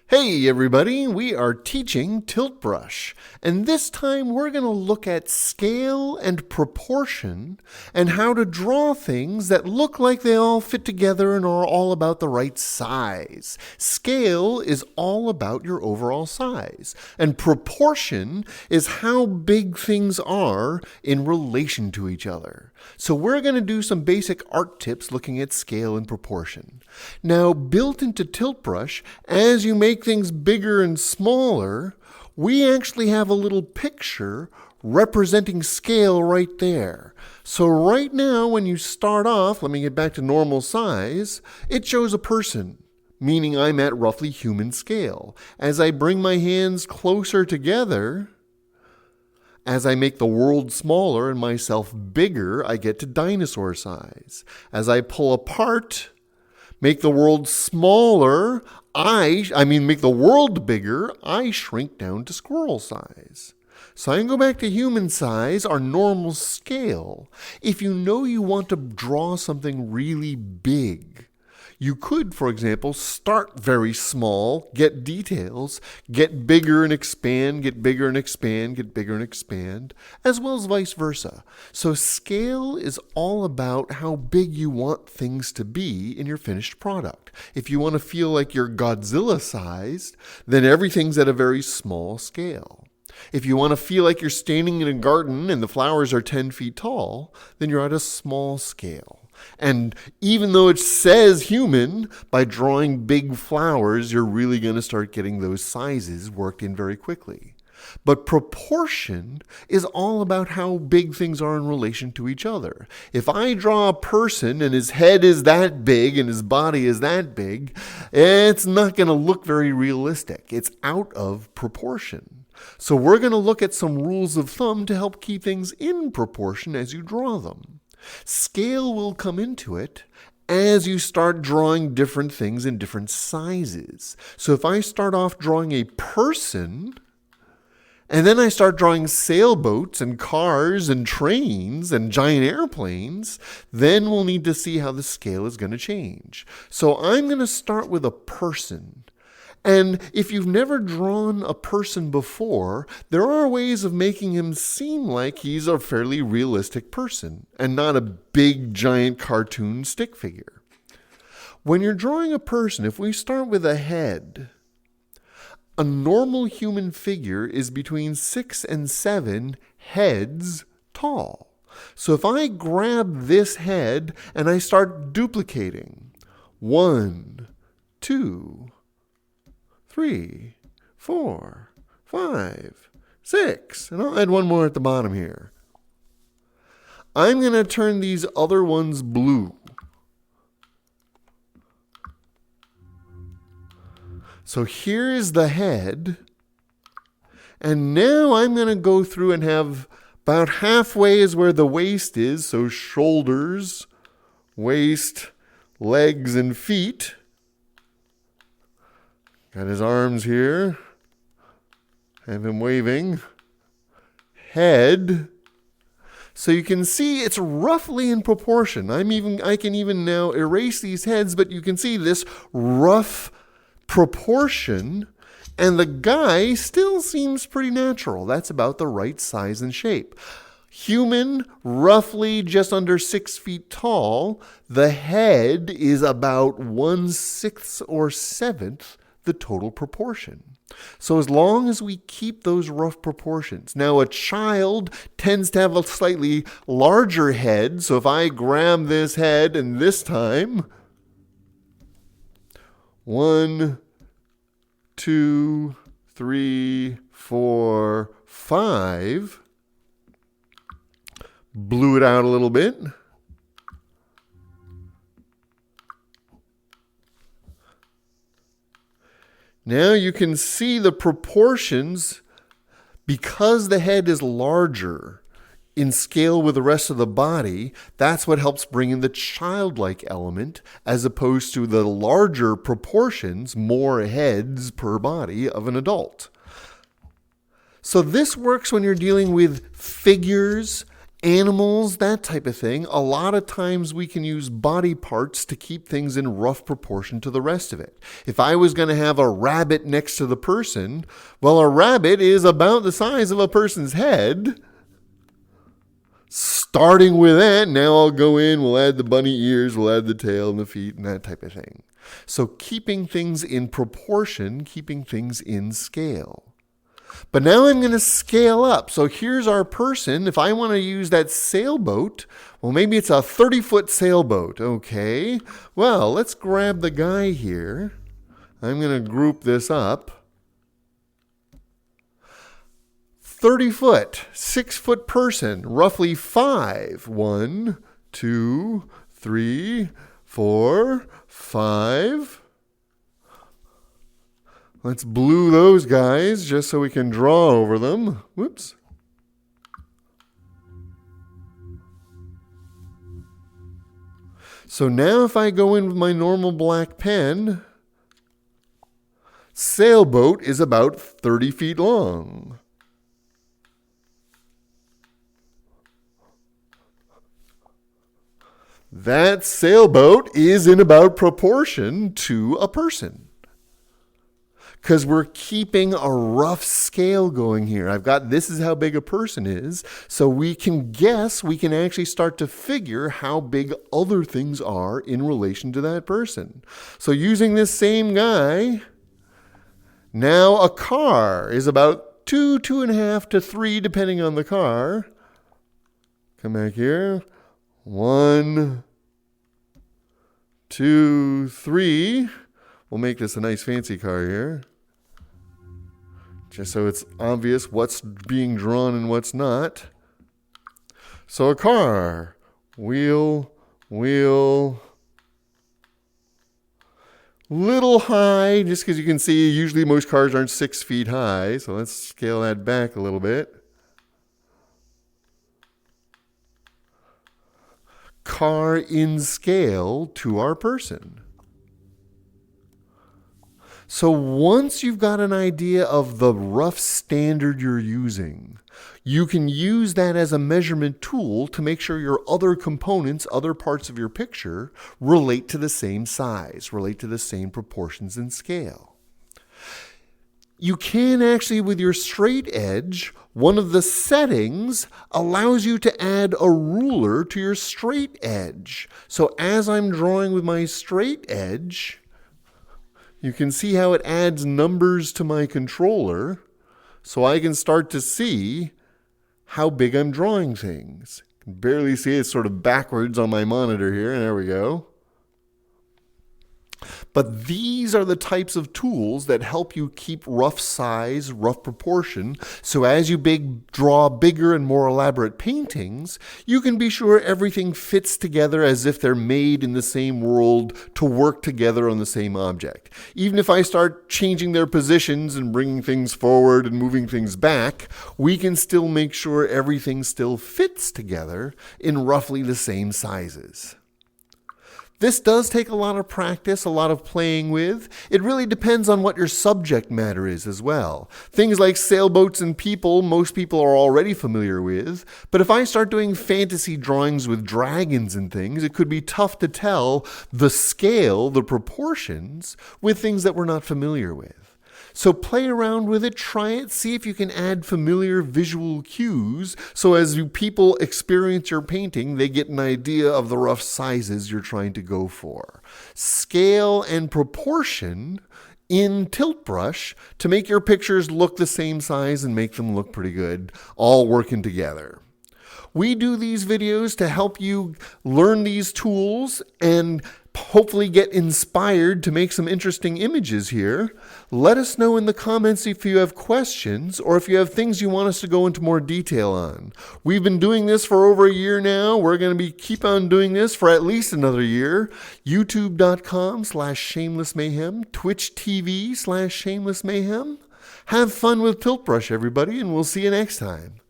Hey everybody, we are teaching Tilt Brush, and this time we're going to look at scale and proportion and how to draw things that look like they all fit together and are all about the right size. Scale is all about your overall size, and proportion is how big things are in relation to each other. So we're going to do some basic art tips looking at scale and proportion. Now, built into Tilt Brush, as you make things bigger and smaller, we actually have a little picture representing scale right there. So right now, when you start off, let me get back to normal size, it shows a person, meaning I'm at roughly human scale. As I bring my hands closer together, as I make the world smaller and myself bigger, I get to dinosaur size. As I pull apart, make the world smaller, make the world bigger, I shrink down to squirrel size. So I can go back to human size, our normal scale. If you know you want to draw something really big, you could, for example, start very small, get details, get bigger and expand, get bigger and expand, get bigger and expand, as well as vice versa. So scale is all about how big you want things to be in your finished product. If you want to feel like you're Godzilla-sized, then everything's at a very small scale. If you want to feel like you're standing in a garden and the flowers are 10 feet tall, then you're at a small scale. And even though it says human, by drawing big flowers, you're really going to start getting those sizes worked in very quickly. But proportion is all about how big things are in relation to each other. If I draw a person and his head is that big and his body is that big, it's not going to look very realistic. It's out of proportion. So we're going to look at some rules of thumb to help keep things in proportion as you draw them. Scale will come into it as you start drawing different things in different sizes. So if I start off drawing a person, and then I start drawing sailboats and cars and trains and giant airplanes, then we'll need to see how the scale is going to change. So I'm going to start with a person. And if you've never drawn a person before, there are ways of making him seem like he's a fairly realistic person and not a big, giant cartoon stick figure. When you're drawing a person, if we start with a head, a normal human figure is between 6 and 7 heads tall. So if I grab this head and I start duplicating, 1, 2, 3, 4, 5, 6, and I'll add one more at the bottom here. I'm going to turn these other ones blue. So here is the head, and now I'm going to go through and have about halfway is where the waist is, so shoulders, waist, legs, and feet. Got his arms here. Have him waving. Head. So you can see it's roughly in proportion. I can even now erase these heads, but you can see this rough proportion, and the guy still seems pretty natural. That's about the right size and shape. Human, roughly just under 6 feet tall. The head is about 1/6 or 1/7 the total proportion. So as long as we keep those rough proportions. Now a child tends to have a slightly larger head, so if I grab this head and this time, 1, 2, 3, 4, 5, blew it out a little bit. Now you can see the proportions because the head is larger in scale with the rest of the body. That's what helps bring in the childlike element as opposed to the larger proportions, more heads per body of an adult. So this works when you're dealing with figures animals, that type of thing, a lot of times we can use body parts to keep things in rough proportion to the rest of it. If I was going to have a rabbit next to the person, well, a rabbit is about the size of a person's head. Starting with that, now I'll go in, we'll add the bunny ears, we'll add the tail and the feet and that type of thing. So keeping things in proportion, keeping things in scale. But now I'm going to scale up. So here's our person. If I want to use that sailboat, well, maybe it's a 30-foot sailboat. Okay. Well, let's grab the guy here. I'm going to group this up. 30-foot, 6-foot person, roughly 5. 1, 2, 3, 4, 5. Let's blue those guys just so we can draw over them. Whoops. So now if I go in with my normal black pen, sailboat is about 30 feet long. That sailboat is in about proportion to a person. Because we're keeping a rough scale going here. I've got this is how big a person is. So we can guess, we can actually start to figure how big other things are in relation to that person. So using this same guy, now a car is about 2, 2.5 to 3, depending on the car. Come back here. 1, 2, 3. We'll make this a nice fancy car here, just so it's obvious what's being drawn and what's not. So a car, wheel, little high, just because you can see usually most cars aren't 6 feet high. So let's scale that back a little bit. Car in scale to our person. So once you've got an idea of the rough standard you're using, you can use that as a measurement tool to make sure your other components, other parts of your picture, relate to the same size, relate to the same proportions and scale. You can actually, with your straight edge, one of the settings allows you to add a ruler to your straight edge. So as I'm drawing with my straight edge, you can see how it adds numbers to my controller, so I can start to see how big I'm drawing things. You can barely see it, it's sort of backwards on my monitor here, and there we go. But these are the types of tools that help you keep rough size, rough proportion, so as you draw bigger and more elaborate paintings, you can be sure everything fits together as if they're made in the same world to work together on the same object. Even if I start changing their positions and bringing things forward and moving things back, we can still make sure everything still fits together in roughly the same sizes. This does take a lot of practice, a lot of playing with. It really depends on what your subject matter is as well. Things like sailboats and people, most people are already familiar with. But if I start doing fantasy drawings with dragons and things, it could be tough to tell the scale, the proportions, with things that we're not familiar with. So play around with it, try it, see if you can add familiar visual cues so as people experience your painting, they get an idea of the rough sizes you're trying to go for. Scale and proportion in Tilt Brush to make your pictures look the same size and make them look pretty good, all working together. We do these videos to help you learn these tools and hopefully get inspired to make some interesting images here. Let us know in the comments if you have questions or if you have things you want us to go into more detail on. We've been doing this for over a year now. We're going to keep on doing this for at least another year. YouTube.com/shamelessmayhem, Twitch TV/shamelessmayhem. Have fun with Tilt Brush, everybody, and we'll see you next time.